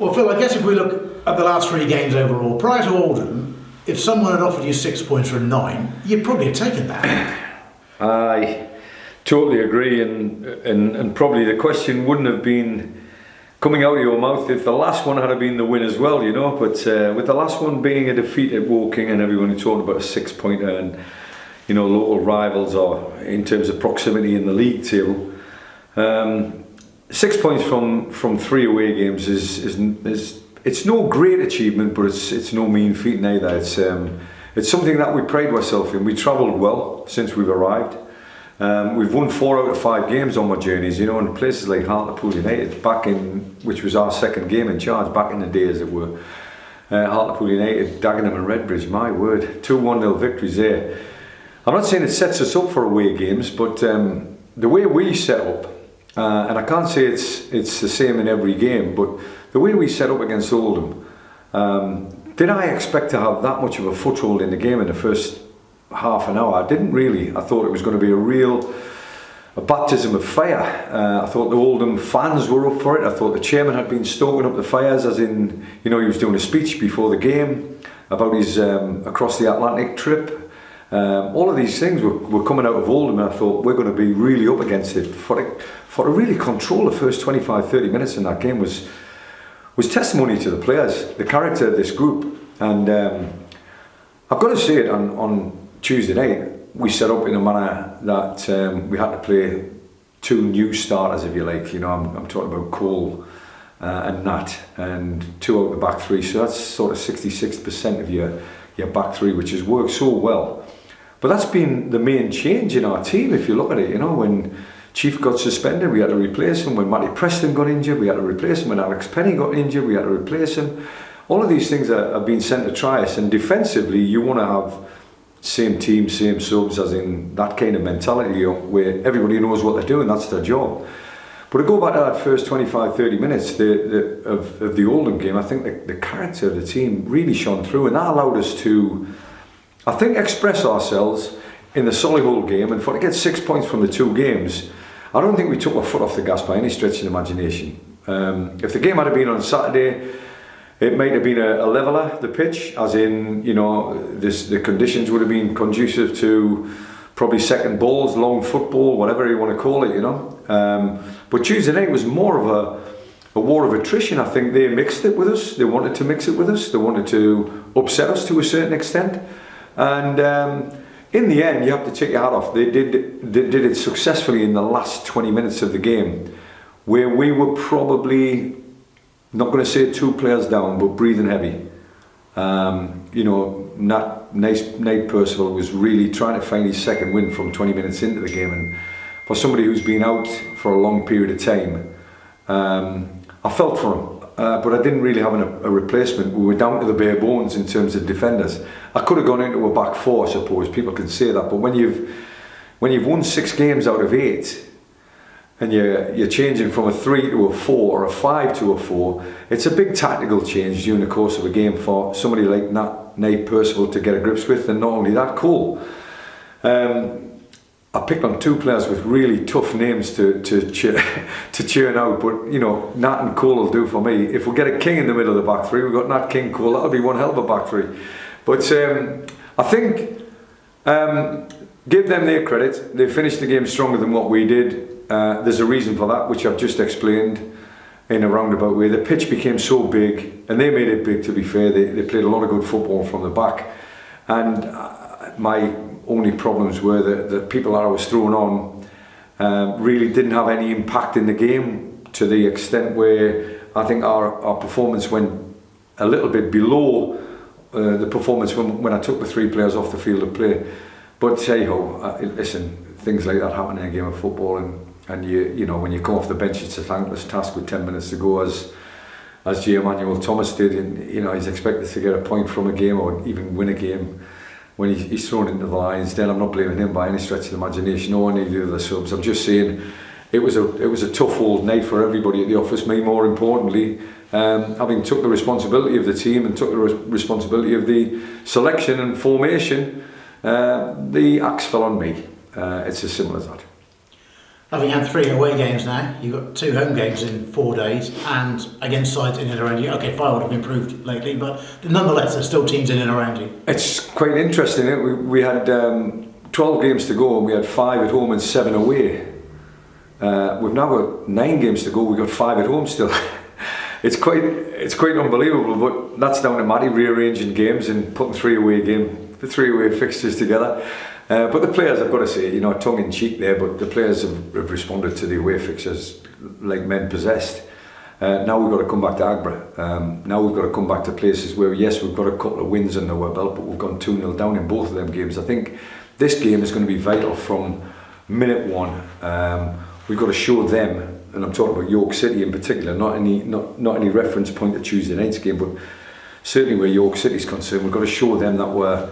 Well, Phil, I guess if we look at the last 3 games overall, prior to Oldham, if someone had offered you 6 points from 9, you'd probably have taken that. I totally agree, and probably the question wouldn't have been coming out of your mouth if the last one had been the win as well, you know. But with the last one being a defeat at Woking, and everyone talking about a 6-pointer, and you know, local rivals or in terms of proximity in the league table, 6 points from 3 away games is it's no great achievement, but it's no mean feat neither. It's something that we pride ourselves in. We travelled well since we've arrived. We've won 4 out of 5 games on my journeys, you know, in places like Hartlepool United, which was our second game in charge, back in the day as it were. Hartlepool United, Dagenham and Redbridge, my word, 2 1-0 victories there. I'm not saying it sets us up for away games, but the way we set up, and I can't say it's the same in every game, but the way we set up against Oldham, did I expect to have that much of a foothold in the game in the first half an hour? I didn't really. I thought it was going to be a baptism of fire. I thought the Oldham fans were up for it. I thought the chairman had been stoking up the fires, as in, you know, he was doing a speech before the game about his across the Atlantic trip. All of these things were coming out of Oldham, and I thought we're going to be really up against it. For to really control the first 25-30 minutes in that game was testimony to the players, the character of this group. And I've got to say it, on Tuesday night we set up in a manner that we had to play 2 new starters, if you like. You know, I'm talking about Cole and Nat, and 2 out of the back 3, so that's sort of 66% of your back 3, which has worked so well. But that's been the main change in our team, if you look at it. You know, when Chief got suspended, we had to replace him. When Matty Preston got injured, we had to replace him. When Alex Penny got injured, we had to replace him. All of these things have been sent to try us, and defensively you want to have same team, same subs, as in that kind of mentality, you know, where everybody knows what they're doing, that's their job. But to go back to that first 25-30 minutes of the Oldham game, I think the character of the team really shone through, and that allowed us to, I think, express ourselves in the Solihull game. And for to get 6 points from the 2 games, I don't think we took our foot off the gas by any stretch of the imagination. If the game had been on Saturday, it might have been a leveller, the pitch, as in, you know, the conditions would have been conducive to probably second balls, long football, whatever you want to call it, you know. But Tuesday night was more of a war of attrition. I think they mixed it with us. They wanted to mix it with us. They wanted to upset us to a certain extent. And in the end, you have to take your hat off. They did it successfully in the last 20 minutes of the game, where we were probably, not going to say 2 players down, but breathing heavy. You know, Nate Percival was really trying to find his second win from 20 minutes into the game, and for somebody who's been out for a long period of time, I felt for him. But I didn't really have a replacement. We were down to the bare bones in terms of defenders. I could have gone into a back 4, I suppose. People can say that, but when you've won 6 games out of 8, and you're changing from a 3 to a 4 or a 5 to a 4, it's a big tactical change during the course of a game for somebody like Nate Percival to get a grips with. And not only that, Cole. I picked on 2 players with really tough names to churn out, but you know, Nat and Cole will do for me. If we get a king in the middle of the back 3, we've got Nat, King, Cole, that'll be one hell of a back 3. But I think, give them their credit. They finished the game stronger than what we did. There's a reason for that, which I've just explained in a roundabout way. The pitch became so big, and they made it big, to be fair. They played a lot of good football from the back, and my only problems were that the people that I was throwing on really didn't have any impact in the game, to the extent where I think our performance went a little bit below the performance when I took the 3 players off the field of play. But hey ho, listen, things like that happen in a game of football, and you know, when you come off the bench, it's a thankless task with 10 minutes to go, as J. Emmanuel Thomas did, and you know, he's expected to get a point from a game or even win a game when he's thrown into the lion's den. I'm not blaming him by any stretch of the imagination, or any of the other subs. I'm just saying it was a tough old night for everybody at the office. Me, more importantly, having took the responsibility of the team and took the responsibility of the selection and formation, the axe fell on me. It's as simple as that. Having had 3 away games now, you've got 2 home games in 4 days, and against sides in and around you. Okay, Fire would have improved lately, but nonetheless, there's still teams in and around you. It's quite interesting. We had 12 games to go, and we had 5 at home and 7 away. We've now got 9 games to go. We've got 5 at home still. It's quite unbelievable, but that's down to Matty rearranging games and putting 3 away fixtures together. But the players, I've got to say, tongue in cheek there, but the players have responded to the away fixtures like men possessed. Now we've got to come back to Agbra. Now we've got to come back to places where, yes, we've got a couple of wins under our belt, but we've gone 2-0 down in both of them games. I think this game is going to be vital from minute 1. We've got to show them, and I'm talking about York City in particular, not any reference point to Tuesday night's game, but certainly where York City's concerned, we've got to show them that we're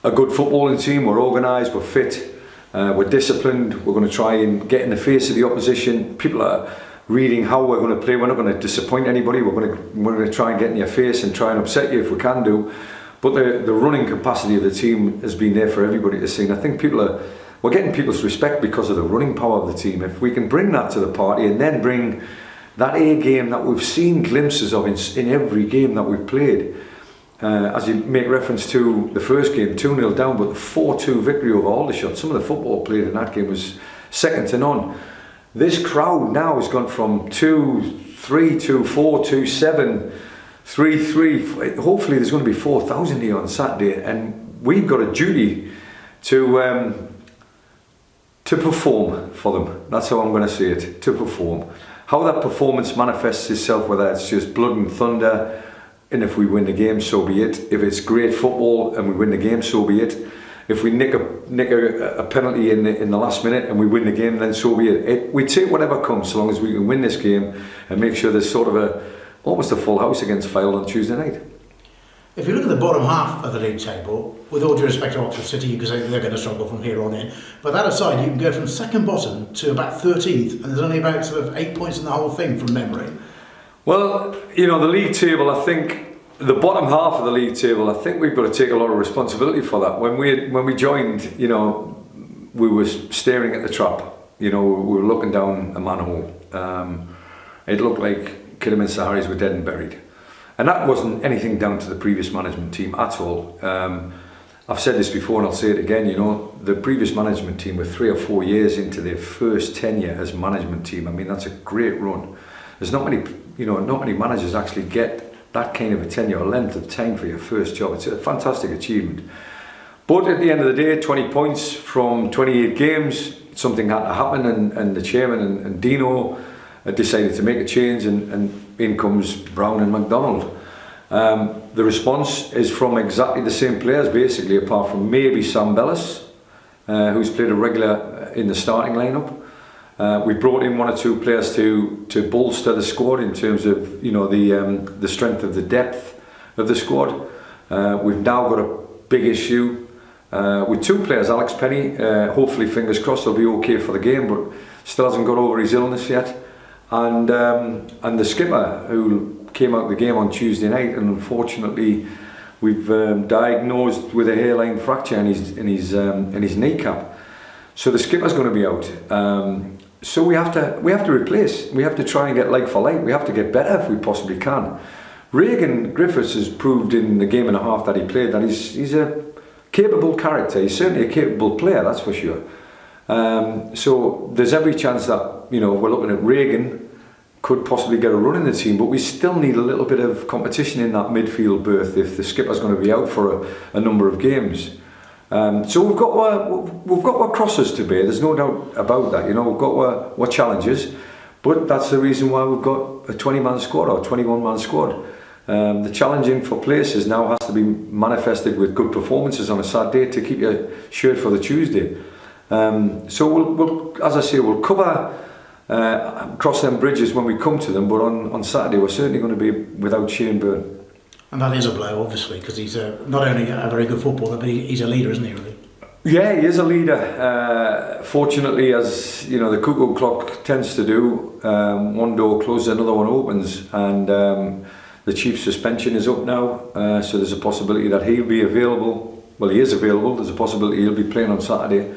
a good footballing team, we're organised, we're fit, we're disciplined, we're going to try and get in the face of the opposition. People are reading how we're going to play. We're not going to disappoint anybody. We're going to try and get in your face and try and upset you if we can do. But the running capacity of the team has been there for everybody to see. And I think we're getting people's respect because of the running power of the team. If we can bring that to the party and then bring that A game that we've seen glimpses of in every game that we've played. As you make reference to the first game, 2-0 down, but the 4-2 victory over Aldershot, some of the football played in that game was second to none. This crowd now has gone from 2-3, 2-4, 2-7, 3-3. Hopefully there's going to be 4,000 here on Saturday, and we've got a duty to perform for them. That's how I'm going to say it, to perform. How that performance manifests itself, whether it's just blood and thunder, and if we win the game, so be it. If it's great football and we win the game, so be it. If we nick a penalty in the last minute and we win the game, then so be it. We take whatever comes, so long as we can win this game and make sure there's sort of almost a full house against Fylde on Tuesday night. If you look at the bottom half of the league table, with all due respect to Oxford City, you can say they're going to struggle from here on in. But that aside, you can go from second bottom to about 13th, and there's only about sort of 8 points in the whole thing from memory. Well, the league table, I think, the bottom half of the league table, I think we've got to take a lot of responsibility for that. When we joined, we were staring at the trap. We were looking down a manhole. It looked like Kidderminster Harriers were dead and buried. And that wasn't anything down to the previous management team at all. I've said this before and I'll say it again, the previous management team were 3 or 4 years into their first tenure as management team. I mean, that's a great run. There's not many managers actually get that kind of a tenure or length of time for your first job. It's a fantastic achievement. But at the end of the day, 20 points from 28 games, something had to happen, and the chairman and Dino decided to make a change, and in comes Brown and MacDonald. The response is from exactly the same players, basically, apart from maybe Sam Bellis, who's played a regular in the starting lineup. We brought in 1 or 2 players to bolster the squad in terms of the strength of the depth of the squad. We've now got a big issue with 2 players. Alex Penny, hopefully fingers crossed he'll be okay for the game, but still hasn't got over his illness yet. And the skipper, who came out of the game on Tuesday night, and unfortunately we've diagnosed with a hairline fracture in his kneecap. So the skipper's going to be out. So we have to replace. We have to try and get like for like. We have to get better if we possibly can. Regan Griffiths has proved in the game and a half that he played that he's a capable character. He's certainly a capable player, that's for sure. So there's every chance that we're looking at Regan could possibly get a run in the team, but we still need a little bit of competition in that midfield berth if the skipper's going to be out for a number of games. So we've got our crosses to bear. There's no doubt about that. We've got our challenges, but that's the reason why we've got a 20-man squad or 21-man squad. The challenging for places now has to be manifested with good performances on a Saturday to keep your shirt for the Tuesday. So we'll, as I say, we'll cover cross them bridges when we come to them. But on Saturday, we're certainly going to be without Shane Byrne. And that is a blow, obviously, because he's not only a very good footballer, but he's a leader, isn't he, really? Yeah, he is a leader. Fortunately, as the cuckoo clock tends to do, one door closes, another one opens, and the chief's suspension is up now. So there's a possibility that he'll be available. Well, he is available. There's a possibility he'll be playing on Saturday.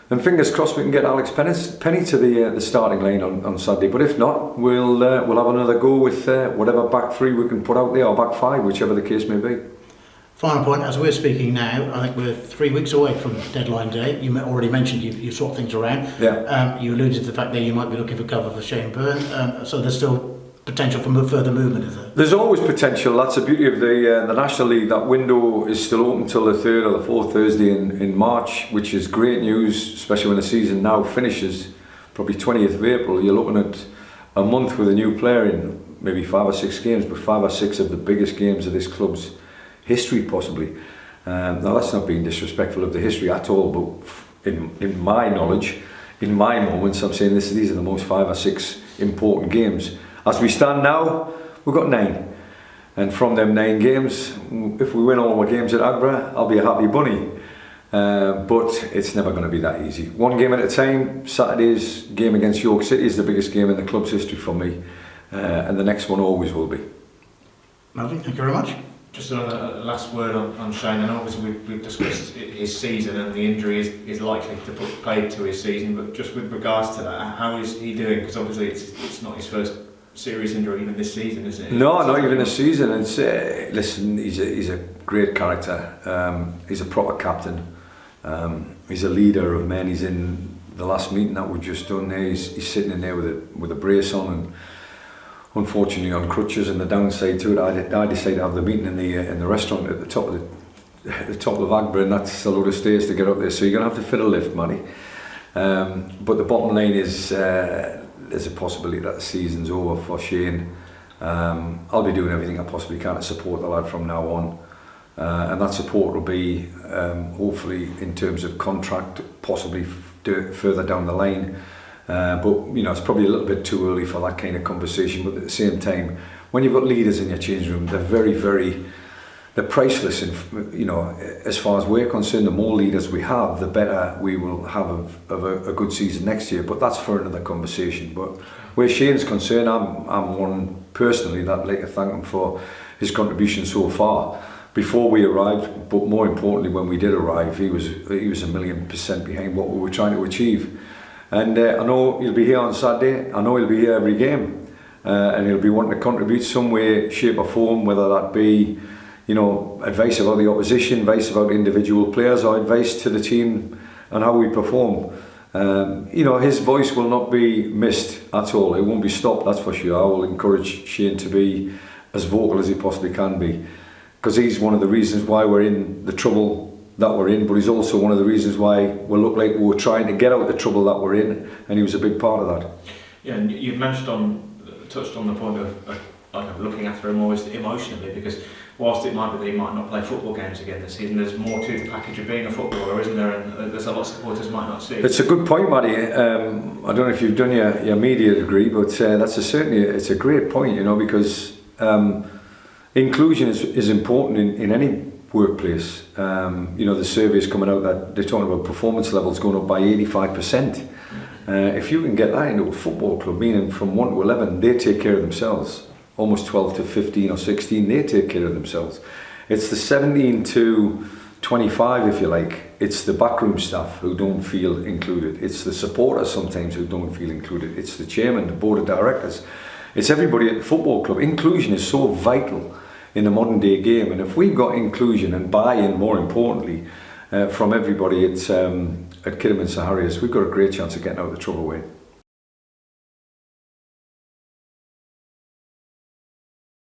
And fingers crossed we can get Alex Penny to the starting line on Saturday. But if not, we'll have another go with whatever back three we can put out there, or back five, whichever the case may be. Final point, as we're speaking now, I think we're 3 weeks away from deadline day. You already mentioned you sort things around. Yeah. You alluded to the fact that you might be looking for cover for Shane Byrne. So there's still potential for further movement, is there? There's always potential. That's the beauty of the National League. That window is still open till the 3rd or the 4th Thursday in March, which is great news, especially when the season now finishes, probably 20th of April. You're looking at a month with a new player in maybe 5 or 6 games, but 5 or 6 of the biggest games of this club's history, possibly. Now, that's not being disrespectful of the history at all, but in my knowledge, in my moments, I'm saying these are the most 5 or 6 important games. As we stand now, we've got 9. And from them 9 games, if we win all our games at Agbra, I'll be a happy bunny. But it's never going to be that easy. One game at a time. Saturday's game against York City is the biggest game in the club's history for me. And the next one always will be. Lovely, thank you very much. Just another last word on Shane, and obviously we've discussed his season, and the injury is likely to put paid to his season, but just with regards to that, how is he doing? Because obviously it's not his first serious injury even this season, is it? No, not even this season. It's listen, he's a great character. He's a proper captain. He's a leader of men. He's in the last meeting that we've just done there. He's sitting in there with a brace on, and unfortunately on crutches. And the downside to it, I decided to have the meeting in the restaurant at the top of Agbra, and that's a load of stairs to get up there. So you're gonna have to fit a lift, Matty. But the bottom line is, there's a possibility that the season's over for Shane. I'll be doing everything I possibly can to support the lad from now on, and that support will be hopefully in terms of contract, possibly further down the line. But you know, it's probably a little bit too early for that kind of conversation. But at the same time, when you've got leaders in your changing room, they're priceless. And you know, as far as we're concerned, the more leaders we have, the better we will have of a good season next year. But that's for another conversation. But where Shane's concerned, I'm one personally that I'd like to thank him for his contribution so far. Before we arrived, but more importantly, when we did arrive, he was 1,000,000% behind what we were trying to achieve. And I know he'll be here on Saturday. I know he'll be here every game, and he'll be wanting to contribute some way, shape or form, whether that be, you know, advice about the opposition, advice about individual players, or advice to the team and how we perform. You know, his voice will not be missed at all. It won't be stopped, that's for sure. I will encourage Shane to be as vocal as he possibly can be, because he's one of the reasons why we're in the trouble that we're in, but he's also one of the reasons why we look like we're trying to get out of the trouble that we're in, and he was a big part of that. Yeah, and you've touched on the point of looking after him always emotionally, because whilst it might be that he might not play football games again this season, there's more to the package of being a footballer, isn't there? And there's a lot of supporters might not see. It's a good point, Matty. I don't know if you've done your media degree, but it's a great point, you know, because inclusion is important in any workplace. You know, the surveys coming out that they're talking about performance levels going up by 85%. If you can get that into a football club, meaning from 1 to 11, they take care of themselves. Almost 12 to 15 or 16, they take care of themselves. It's the 17 to 25, if you like. It's the backroom staff who don't feel included. It's the supporters sometimes who don't feel included. It's the chairman, the board of directors. It's everybody at the football club. Inclusion is so vital in the modern day game, and if we've got inclusion and buy-in, more importantly, from everybody at Kidderminster Harriers, we've got a great chance of getting out of the trouble way.